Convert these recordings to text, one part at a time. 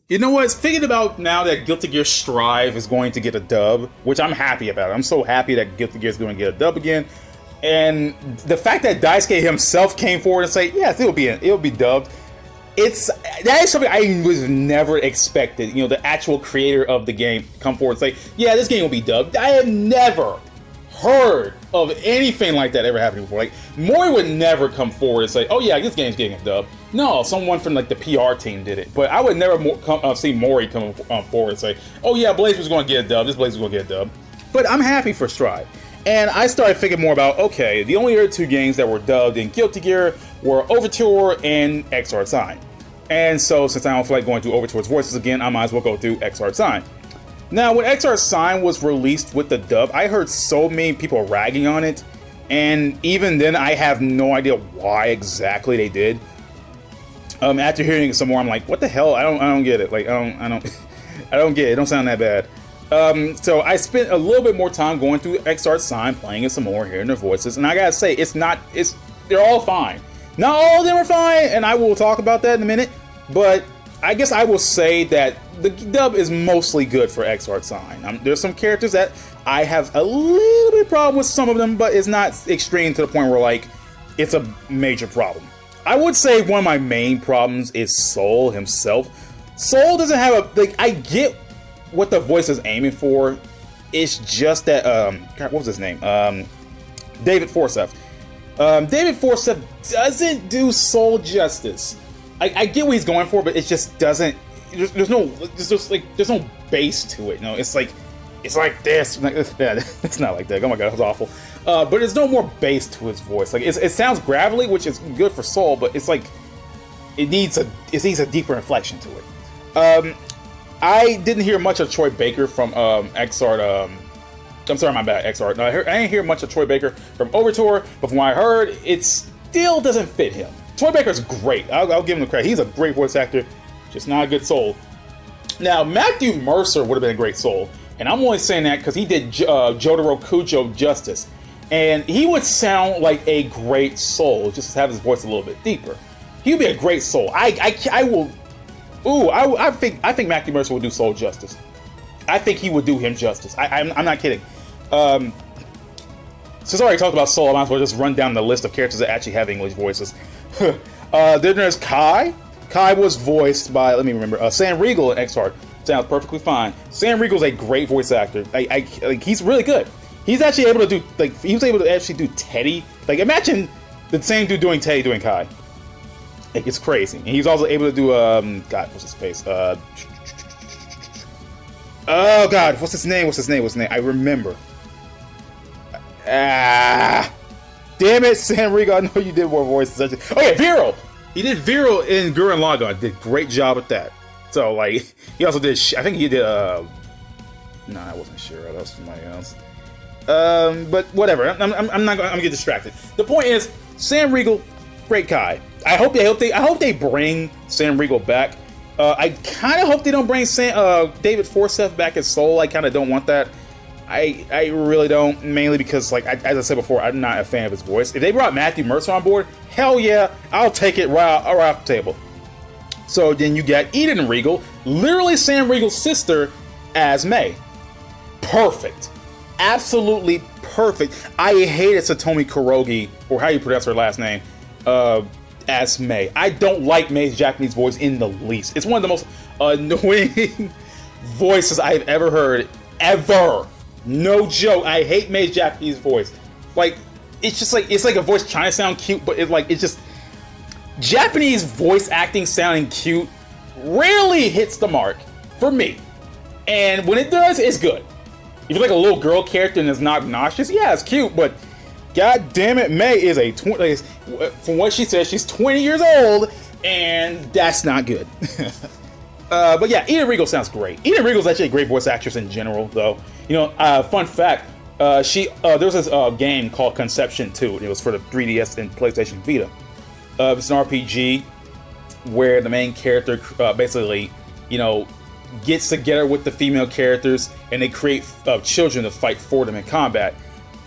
You know what? Thinking about now that Guilty Gear Strive is going to get a dub, which I'm happy about. I'm so happy that Guilty Gear is going to get a dub again. And the fact that Daisuke himself came forward and say, yes, it'll be dubbed. That is something I was never expected. You know, the actual creator of the game come forward and say, yeah, this game will be dubbed. I have never heard of anything like that ever happening before. Like, Mori would never come forward and say, oh yeah, this game's getting a dub. No, someone from like the PR team did it. But I would never see Mori come forward and say, oh yeah, BlazBlue was going to get a dub. This BlazBlue was going to get a dub. But I'm happy for Strive. And I started thinking more about, okay, the only other 2 games that were dubbed in Guilty Gear were Overture and Xrd Sign. And so, since I don't feel like going through Overture's voices again, I might as well go through Xrd Sign. Now, when Xrd Sign was released with the dub, I heard so many people ragging on it, and even then, I have no idea why exactly they did. After hearing it some more, I'm like, what the hell? I don't get it. Like, I don't get it. It don't sound that bad. So I spent a little bit more time going through Xrd Sign, playing it some more, hearing their voices, and I gotta say, they're all fine. Not all of them are fine, and I will talk about that in a minute, but I guess I will say that the dub is mostly good for Xrd Sign. There's some characters that I have a little bit of problem with some of them, but it's not extreme to the point where, like, it's a major problem. I would say one of my main problems is Soul himself. Soul doesn't have I get what the voice is aiming for. It's just that, God, what was his name? David Forsyth. David Forsyth doesn't do Soul justice. I get what he's going for, but it just doesn't. There's no bass to it. You know, it's like this. It's not like that. Oh my god, that was awful. But there's no more bass to his voice. Like it sounds gravelly, which is good for Soul, but it's like it needs a deeper inflection to it. I didn't hear much of Troy Baker from Xrd. I'm sorry, my bad, Xrd. No, I didn't hear much of Troy Baker from Overture, but from what I heard, it still doesn't fit him. Troy Baker's great. I'll give him the credit. He's a great voice actor, just not a good Soul. Now, Matthew Mercer would have been a great Soul, and I'm only saying that because he did Jotaro Kujo justice, and he would sound like a great Soul, just to have his voice a little bit deeper. He would be a great Soul. I think Matthew Mercer would do Soul justice. I think he would do him justice. I'm not kidding. Since I already talked about Soul, I might as well just run down the list of characters that actually have English voices. Then there's Kai. Kai was voiced by, let me remember, Sam Riegel in Xrd. Sounds perfectly fine. Sam Riegel's a great voice actor. He's really good. He's actually able to do, he was able to actually do Teddy. Like, imagine the same dude doing Teddy doing Kai. Like, it's crazy. And he's also able to do, God, what's his face? Oh, God, what's his name? I remember. Damn it, Sam Riegel, I know you did more voices. Oh yeah, Vero! He did Vero in Gurren Lagann. Did a great job with that. So, like, he also did, I think he did, no, I wasn't sure. That was somebody else. But whatever, I'm gonna get distracted. The point is, Sam Riegel, great Kai. I hope they bring Sam Riegel back. I kind of hope they don't bring David Forsyth back as Soul. I kind of don't want that. I really don't, mainly because, like, as I said before, I'm not a fan of his voice. If they brought Matthew Mercer on board, hell yeah, I'll take it right off the table. So then you got Eden Riegel, literally Sam Riegel's sister, as May. Perfect. Absolutely perfect. I hated Satomi Kurogi, or how you pronounce her last name, as May. I don't like May's Japanese voice in the least. It's one of the most annoying voices I've ever heard, ever. No joke. I hate May's Japanese voice. Like, it's like a voice trying to sound cute, but it's just Japanese voice acting sounding cute rarely hits the mark for me. And when it does, it's good. If you're like a little girl character and it's not obnoxious, yeah, it's cute, but god damn it, May is from what she says, she's 20 years old, and that's not good. But yeah, Eden Riegel sounds great. Eden Riegel is actually a great voice actress in general, though. You know, fun fact, there was this game called Conception 2, and it was for the 3DS and PlayStation Vita. It's an RPG where the main character basically, you know, gets together with the female characters, and they create children to fight for them in combat.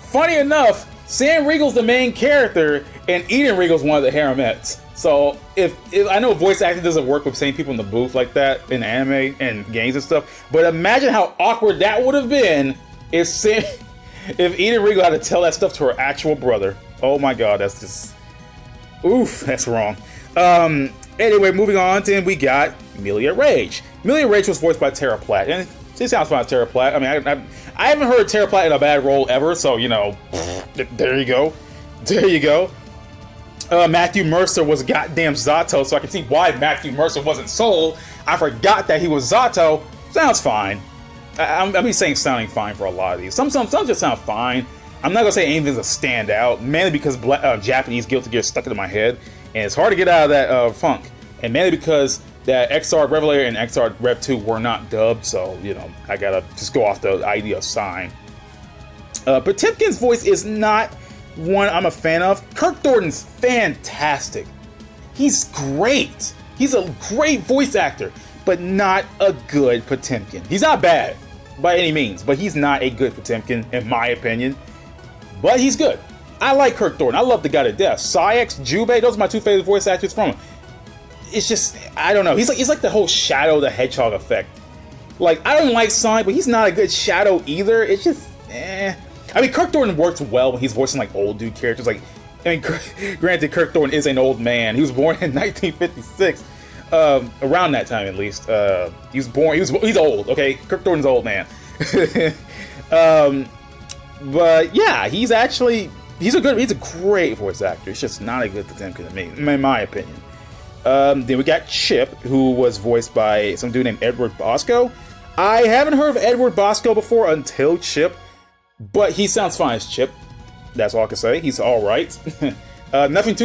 Funny enough, Sam Riegel's the main character, And Eden Riegel's one of the Haramettes. So if I know voice acting doesn't work with same people in the booth like that in anime and games and stuff, but imagine how awkward that would have been if Eden Riegel had to tell that stuff to her actual brother. Oh my god, that's just... Oof, that's wrong. Anyway, moving on, then we got Milia Rage. Milia Rage was voiced by Tara Platt, and she sounds fine, Tara Platt. I mean, I haven't heard Tara Platt in a bad role ever, so, you know, there you go. There you go. Matthew Mercer was goddamn Zato, so I can see why Matthew Mercer wasn't Soul. I forgot that he was Zato. Sounds fine. I'll be saying sounding fine for a lot of these. Some just sound fine. I'm not gonna say anything's a standout, mainly because Japanese Guilty Gear stuck into my head, and it's hard to get out of that funk. And mainly because that Xrd Revelator and Xrd Rev 2 were not dubbed, so, you know, I gotta just go off the idea of sign. Potemkin's voice is not one I'm a fan of. Kirk Thornton's fantastic. He's great. He's a great voice actor, but not a good Potemkin. He's not bad by any means, but he's not a good Potemkin, in my opinion. But he's good. I like Kirk Thornton. I love the guy to death. Saïx, Jubei, those are my two favorite voice actors from him. It's just, I don't know. He's like the whole Shadow the Hedgehog effect. Like, I don't like Sonic, but he's not a good Shadow either. It's just, I mean, Kirk Thornton works well when he's voicing like old dude characters. Like, I mean, granted, Kirk Thornton is an old man. He was born in 1956. Around that time, at least. He was born. He's old. Okay, Kirk Thornton's an old man. But yeah, he's a great voice actor. He's just not a good Potemkin to me, in my opinion. Then we got Chip, who was voiced by some dude named Edward Bosco. I haven't heard of Edward Bosco before until Chip, but he sounds fine as Chip. That's all I can say. He's all right. Nothing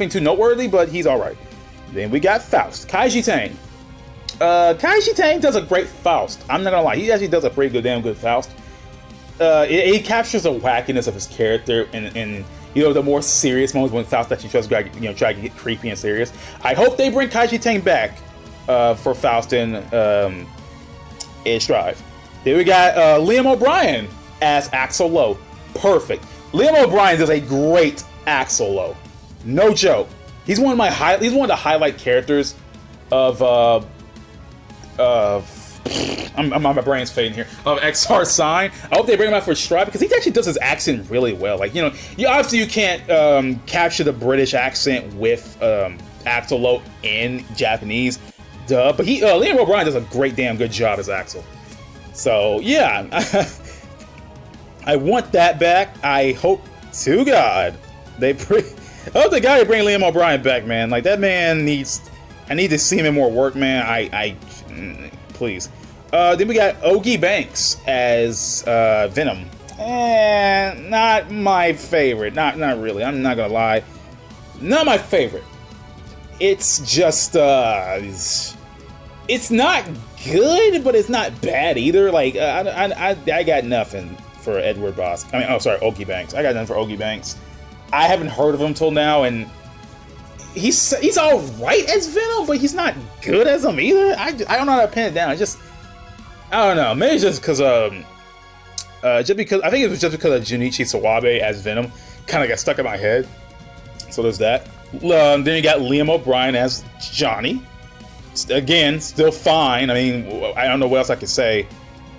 too noteworthy, but he's all right. Then we got Faust, Kaiji Tang. Kaiji Tang does a great Faust. I'm not gonna lie, he actually does a pretty damn good Faust. He captures the wackiness of his character and you know, the more serious moments when Faust actually try to get creepy and serious. I hope they bring Kaiji Tang back for Faust in Edge Drive. Then we got Liam O'Brien as Axel Lowe. Perfect. Liam O'Brien does a great Axel Lowe. No joke. He's one of the highlight characters of my brain's fading here. Of XR Sign. I hope they bring him out for Strive because he actually does his accent really well. Like, you know, obviously you can't capture the British accent with Axel Lowe in Japanese dub, but Liam O'Brien does a great damn good job as Axel. So yeah, I want that back. I hope to God I hope the guy bring Liam O'Brien back, man. Like, that man I need to see him in more work, man. Please. Then we got Ogie Banks as Venom. Not my favorite. Not really. I'm not gonna lie. Not my favorite. It's just it's not good, but it's not bad either. Like, I got nothing for Ogie Banks. I got nothing for Ogie Banks. I haven't heard of him till now, and he's all right as Venom, but he's not good as him either. I don't know how to pin it down. I don't know. Maybe it's just because I think it was just because of Junichi Sawabe as Venom kind of got stuck in my head. So there's that. Then you got Liam O'Brien as Johnny. Again, still fine. I mean, I don't know what else I could say.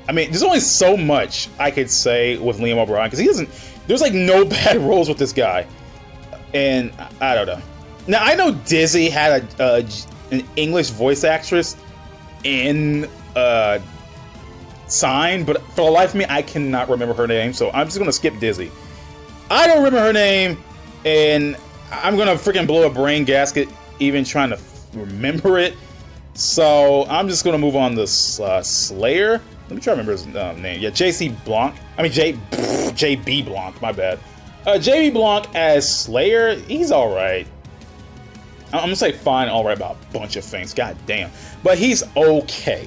I mean, there's only so much I could say with Liam O'Brien because there's like no bad roles with this guy, and I don't know. Now I know Dizzy had an English voice actress in Sign, but for the life of me, I cannot remember her name, so I'm just gonna skip Dizzy. I don't remember her name, and I'm gonna freaking blow a brain gasket even trying to remember it. So I'm just gonna move on to Slayer. Let me try to remember his name. Yeah, JB Blanc. My bad. JB Blanc as Slayer. He's all right. I'm gonna say fine, all right about a bunch of things. God damn, but he's okay.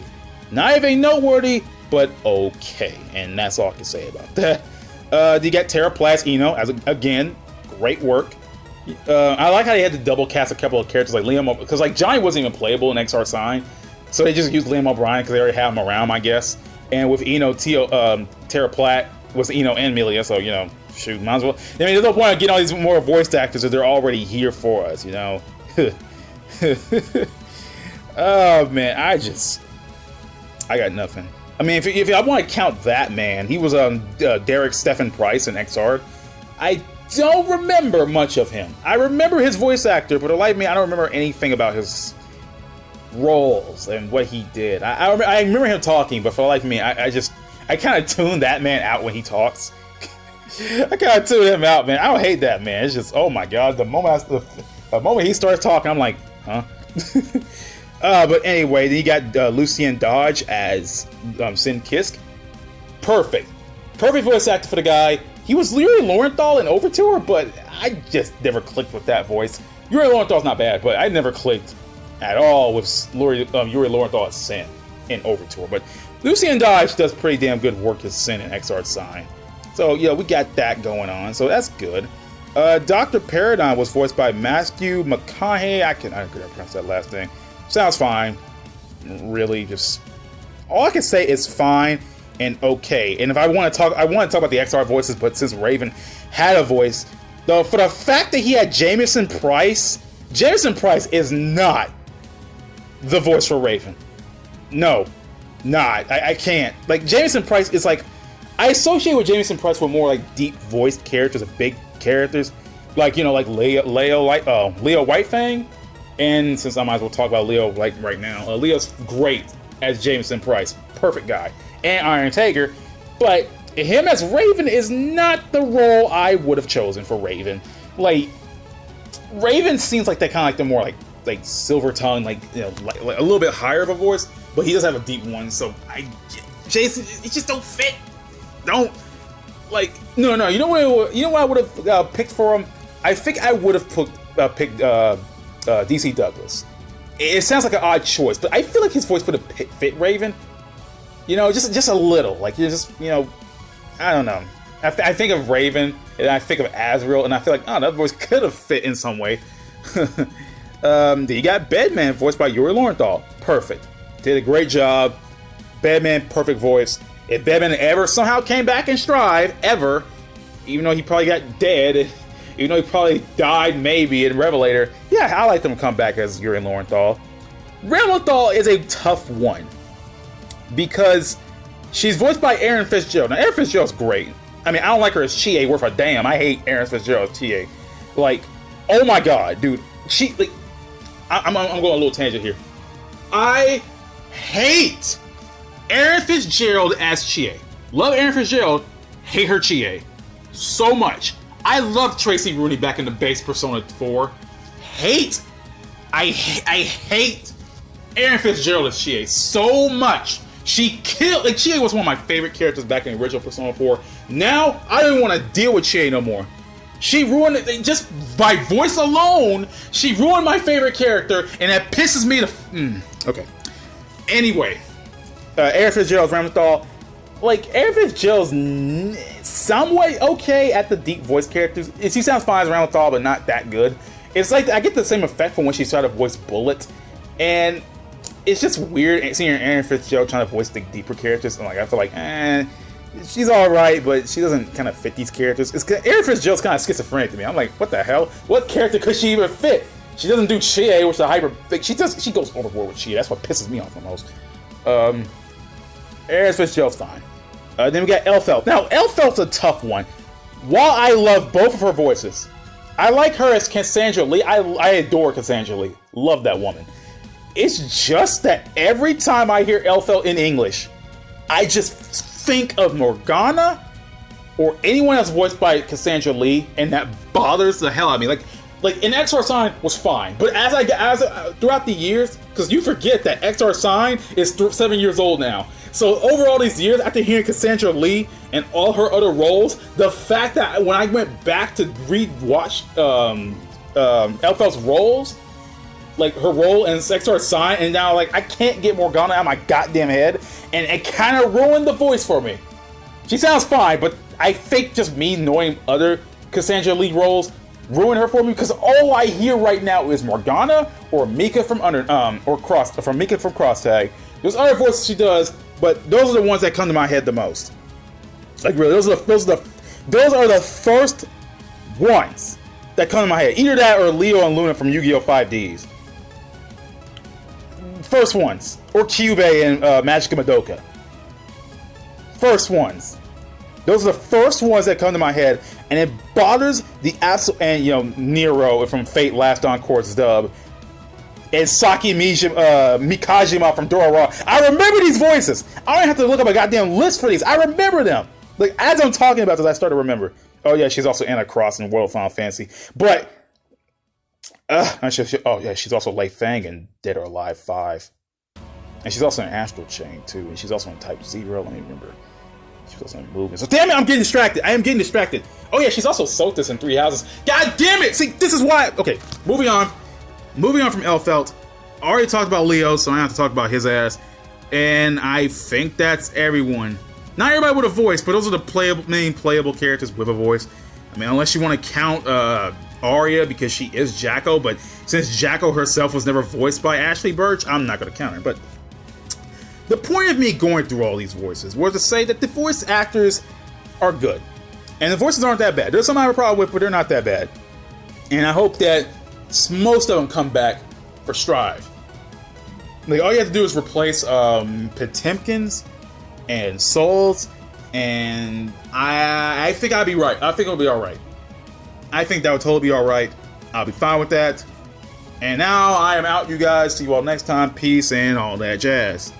Not even noteworthy, but okay, and that's all I can say about that. You got Tara Platt Eno as again, great work. I like how they had to double cast a couple of characters like Liam, because like Johnny wasn't even playable in XR Sign, so they just used Liam O'Brien because they already have him around, I guess. And with Eno, Tara Platt was Eno and Milia, so you know, shoot, might as well. I mean, there's no point of getting all these more voice actors if they're already here for us, you know? Oh, man, I got nothing. I mean, if I want to count that, man, he was Derek Stephen Price in Xrd. I don't remember much of him. I remember his voice actor, but like me, I don't remember anything about his roles and what he did. I remember him talking, but for the life of me, I kind of tune that man out when he talks. I kind of tune him out, man. I don't hate that man. It's just, oh my god, the moment he starts talking, I'm like, huh? But anyway, then you got Lucien Dodge as Sin Kisk. Perfect voice actor for the guy. He was Yuri Lowenthal in Overture, but I just never clicked with that voice. Yuri Lorenthal's not bad, but I never clicked at all with Yuri Lowenthal as Sin in Overture. But Lucien Dodge does pretty damn good work as Sin in Xrd Sign. So, yeah, we got that going on, so that's good. Dr. Paradigm was voiced by Matthew McConaughey. I couldn't pronounce that last name. Sounds fine. Really, just all I can say is fine and okay. And if I want to talk about the Xrd voices, but since Raven had a voice, though, for the fact that he had Jameson Price is not the voice for Raven. No, not. I can't. Like, Jameson Price is like, I associate with Jameson Price with more like deep voiced characters and big characters, like, you know, like Leo Whitefang. And since I might as well talk about Leo like right now, Leo's great as Jameson Price, perfect guy, and Iron Tiger. But him as Raven is not the role I would have chosen for Raven. Like, Raven seems like that kind of like the more like silver tongue, like, you know, like a little bit higher of a voice, but he does have a deep one. So Jason, it just don't fit. Don't like no. You know what I would have picked for him? I think I would have picked DC Douglas. It sounds like an odd choice, but I feel like his voice would have fit Raven. You know, just a little. Like, you just, you know, I don't know. I think of Raven and I think of Azrael, and I feel like, oh, that voice could have fit in some way. Then you got Bedman, voiced by Yuri Lowenthal. Perfect. Did a great job. Bedman, perfect voice. If Bedman ever somehow came back in Strive, ever, even though he probably got dead, even though he probably died maybe in Revelator, yeah, I like them to come back as Yuri Lowenthal. Lowenthal is a tough one because she's voiced by Erin Fitzgerald. Now, Erin Fitzgerald's great. I mean, I don't like her as Chie worth a damn. I hate Erin Fitzgerald as Chie. Like, oh my god, dude. I'm going a little tangent here. I hate Erin Fitzgerald as Chie. Love Erin Fitzgerald, hate her Chie so much. I love Tracy Rooney back in the base Persona 4. I hate Erin Fitzgerald as Chie so much. She killed, like, Chie was one of my favorite characters back in the original Persona 4. Now, I don't even want to deal with Chie no more. She ruined it, just by voice alone, she ruined my favorite character, and that pisses me to... Okay. Anyway, Erin Fitzgerald's Ramathal. Like, Erin Fitzgerald's somewhat okay at the deep voice characters. She sounds fine as Ramathal, but not that good. It's like, I get the same effect from when she started to voice Bullet, and it's just weird seeing Erin Fitzgerald trying to voice the deeper characters. And like, I feel like, she's alright, but she doesn't kind of fit these characters. Erin Fitzgerald's kind of schizophrenic to me. I'm like, what the hell? What character could she even fit? She doesn't do Chie, which is a hyper big. She goes overboard with Chie. That's what pisses me off the most. Erin Fitzgerald's fine. Then we got Elphelt. Now, Elphelt's a tough one. While I love both of her voices, I like her as Cassandra Lee. I adore Cassandra Lee. Love that woman. It's just that every time I hear Elphelt in English, I just think of Morgana or anyone else voiced by Cassandra Lee, and that bothers the hell out of me. Like in XR Sign was fine, but as throughout the years, because you forget that XR Sign is 7 years old now. So over all these years, after hearing Cassandra Lee and all her other roles, the fact that when I went back to rewatch Elphelt's roles, like her role in XR Sign, and now like I can't get Morgana out of my goddamn head, and it kind of ruined the voice for me. She sounds fine, but I think just me knowing other Cassandra Lee roles ruined her for me, because all I hear right now is Morgana or Mika from Mika from Cross Tag. There's other voices she does, but those are the ones that come to my head the most. Like, really, those are Those are the first ones that come to my head. Either that or Leo and Luna from Yu-Gi-Oh! 5Ds. First ones. Or Kyubey and Magic Madoka. First ones. Those are the first ones that come to my head, and it bothers the absolute. And you know, Nero from Fate Last Encore's dub, and Saki Mikajima from RoA. I remember these voices. I don't have to look up a goddamn list for these. I remember them. Like as I'm talking about this, I start to remember. Oh yeah, she's also Anna Cross in World Final Fantasy. But oh yeah, she's also Lei Fang in Dead or Alive 5, and she's also in Astral Chain too, and she's also in Type 0. Let me remember. She's also in Movement. So damn it, I'm getting distracted. I am getting distracted. Oh yeah, she's also Sothis in 3 Houses. God damn it! See, this is why. Okay, moving on. Moving on from Elfelt. I already talked about Leo, so I don't have to talk about his ass. And I think that's everyone. Not everybody with a voice, but those are the main playable characters with a voice. I mean, unless you want to count Arya because she is Jacko, but since Jacko herself was never voiced by Ashley Birch, I'm not going to count her. But the point of me going through all these voices was to say that the voice actors are good. And the voices aren't that bad. There's some I have a problem with, but they're not that bad. And I hope that most of them come back for Strive. Like, all you have to do is replace Potemkins and Souls, and I think I'll be right. I think it'll be alright. I think that would totally be alright. I'll be fine with that. And now I am out, you guys. See you all next time. Peace and all that jazz.